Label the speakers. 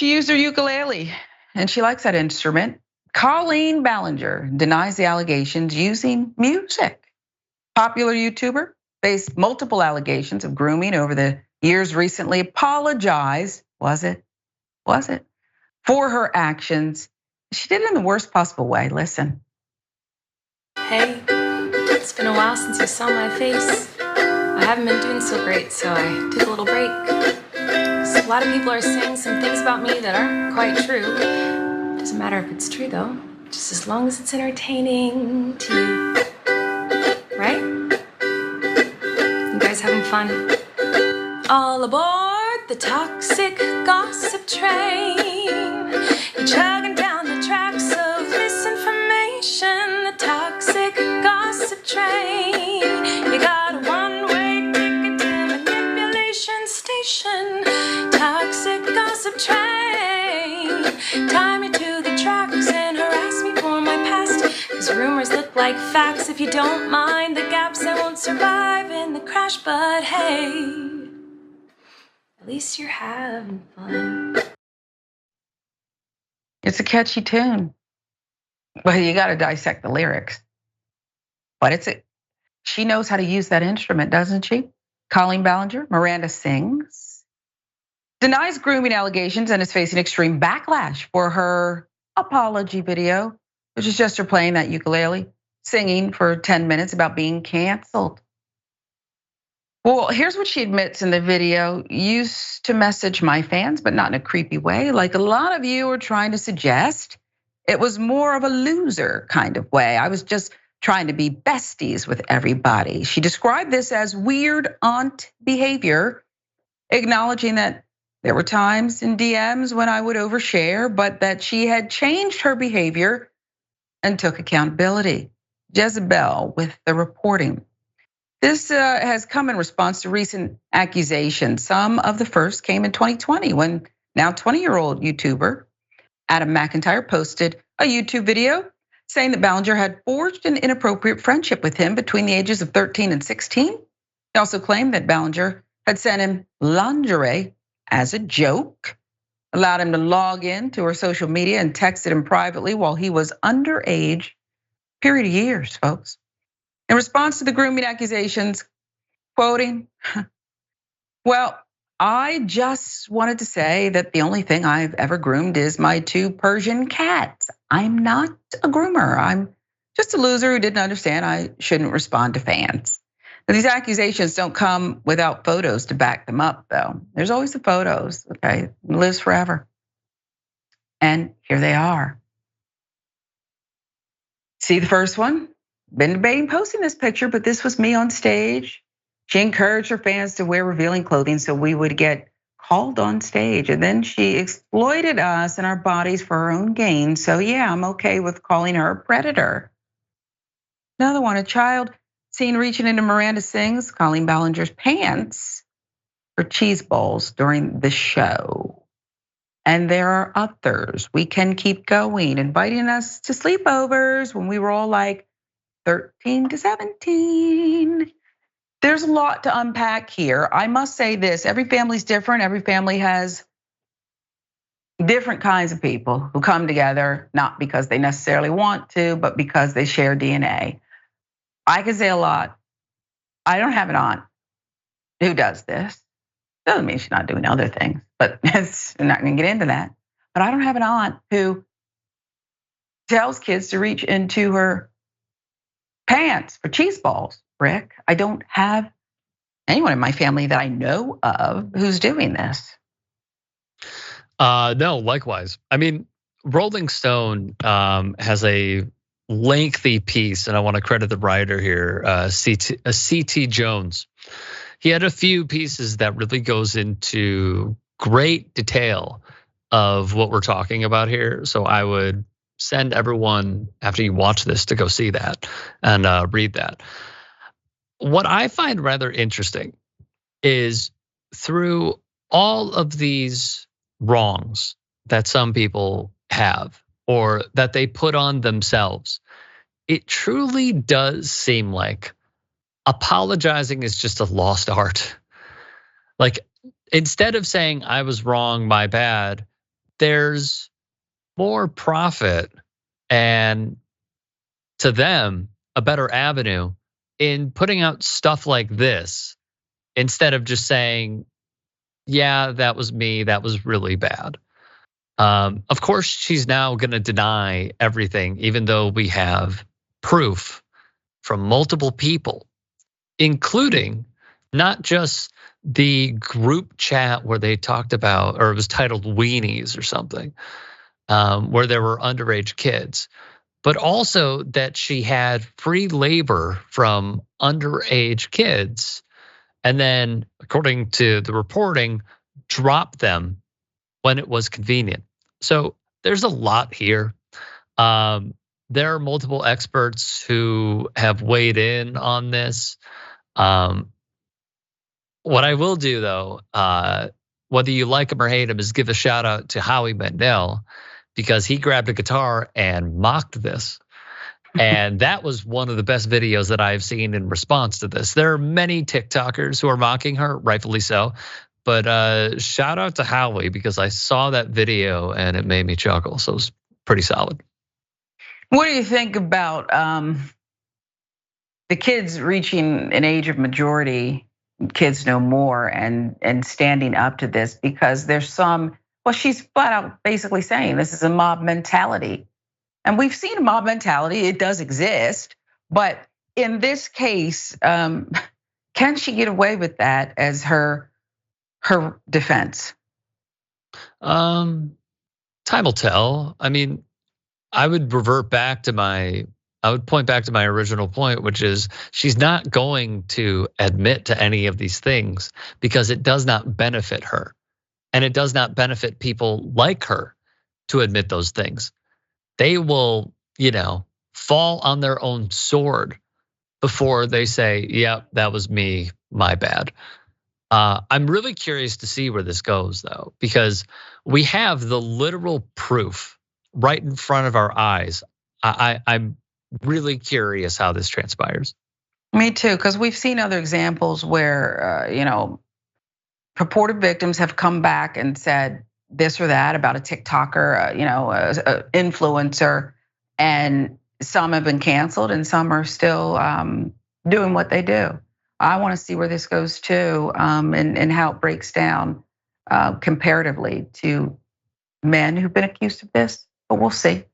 Speaker 1: She used her ukulele, and she likes that instrument. Colleen Ballinger denies the allegations using music. Popular YouTuber faced multiple allegations of grooming over the years, recently apologized, was it, for her actions. She did it in the worst possible way. Listen.
Speaker 2: Hey, it's been a while since you saw my face. I haven't been doing so great, so I took a little break. So a lot of people are saying some things about me that aren't quite true. Doesn't matter if it's true though, just as long as it's entertaining to you. Right? You guys having fun? All aboard the toxic gossip train. You're chugging down the tracks of misinformation. The toxic gossip train. You got a one-way ticket to manipulation station. Toxic gossip train. Tie me to the tracks and harass me for my past. 'Cause rumors look like facts. If you don't mind the gaps, I won't survive in the crash. But hey, at least you're having fun.
Speaker 1: It's a catchy tune, but you got to dissect the lyrics. But she knows how to use that instrument, doesn't she? Colleen Ballinger, Miranda Sings, denies grooming allegations and is facing extreme backlash for her apology video, which is just her playing that ukulele, singing for 10 minutes about being canceled. Well, here's what she admits in the video. Used to message my fans, but not in a creepy way. Like a lot of you are trying to suggest, it was more of a loser kind of way. I was just trying to be besties with everybody. She described this as weird aunt behavior, acknowledging that there were times in DMs when I would overshare, but that she had changed her behavior and took accountability. Jezebel with the reporting. This has come in response to recent accusations. Some of the first came in 2020 when now 20-year-old YouTuber Adam McIntyre posted a YouTube video saying that Ballinger had forged an inappropriate friendship with him between the ages of 13 and 16. He also claimed that Ballinger had sent him lingerie as a joke, allowed him to log in to her social media and texted him privately while he was underage. Period of years, folks. In response to the grooming accusations, quoting, well, I just wanted to say that the only thing I've ever groomed is my 2 Persian cats. I'm not a groomer. I'm just a loser who didn't understand I shouldn't respond to fans. Now, these accusations don't come without photos to back them up, though. There's always the photos, okay? It lives forever. And here they are. See the first one? Been debating posting this picture, but this was me on stage. She encouraged her fans to wear revealing clothing so we would get called on stage. And then she exploited us and our bodies for her own gain. So yeah, I'm okay with calling her a predator. Another one, a child seen reaching into Miranda Sings, Colleen Ballinger's pants for cheese balls during the show. And there are others. We can keep going, inviting us to sleepovers when we were all like 13 to 17. There's a lot to unpack here. I must say this, every family's different. Every family has different kinds of people who come together, not because they necessarily want to, but because they share DNA. I can say a lot. I don't have an aunt who does this. Doesn't mean she's not doing other things, but I'm not gonna get into that. But I don't have an aunt who tells kids to reach into her pants for cheese balls, Rick. I don't have anyone in my family that I know of who's doing this.
Speaker 3: No, likewise. I mean, Rolling Stone has a lengthy piece, and I want to credit the writer here, C.T. Jones. He had a few pieces that really goes into great detail of what we're talking about here. So I would send everyone after you watch this to go see that and read that. What I find rather interesting is through all of these wrongs that some people have or that they put on themselves, it truly does seem like apologizing is just a lost art. Like instead of saying I was wrong, my bad, there's more profit and to them a better avenue in putting out stuff like this instead of just saying, yeah, that was me, that was really bad. Of course, she's now going to deny everything, even though we have proof from multiple people, including not just the group chat where they talked about, or it was titled Weenies or something, where there were underage kids, but also that she had free labor from underage kids. And then, according to the reporting, dropped them when it was convenient. So there's a lot here. There are multiple experts who have weighed in on this. What I will do though, whether you like him or hate him, is give a shout out to Howie Mandel because he grabbed a guitar and mocked this. And that was one of the best videos that I've seen in response to this. There are many TikTokers who are mocking her, rightfully so. But shout out to Howie because I saw that video and it made me chuckle. So it was pretty solid.
Speaker 1: What do you think about the kids reaching an age of majority, kids no more, and standing up to this? Because there's some, well, she's flat out basically saying this is a mob mentality. And we've seen a mob mentality, it does exist. But in this case, can she get away with that as her defense?
Speaker 3: Time will tell. I mean, I would point back to my original point, which is she's not going to admit to any of these things because it does not benefit her. And it does not benefit people like her to admit those things. They will, fall on their own sword before they say, yep, that was me, my bad. I'm really curious to see where this goes though, because we have the literal proof right in front of our eyes. I'm really curious how this transpires.
Speaker 1: Me too, because we've seen other examples where, purported victims have come back and said this or that about a TikToker, an influencer, and some have been canceled and some are still doing what they do. I want to see where this goes too, and how it breaks down comparatively to men who've been accused of this, but we'll see.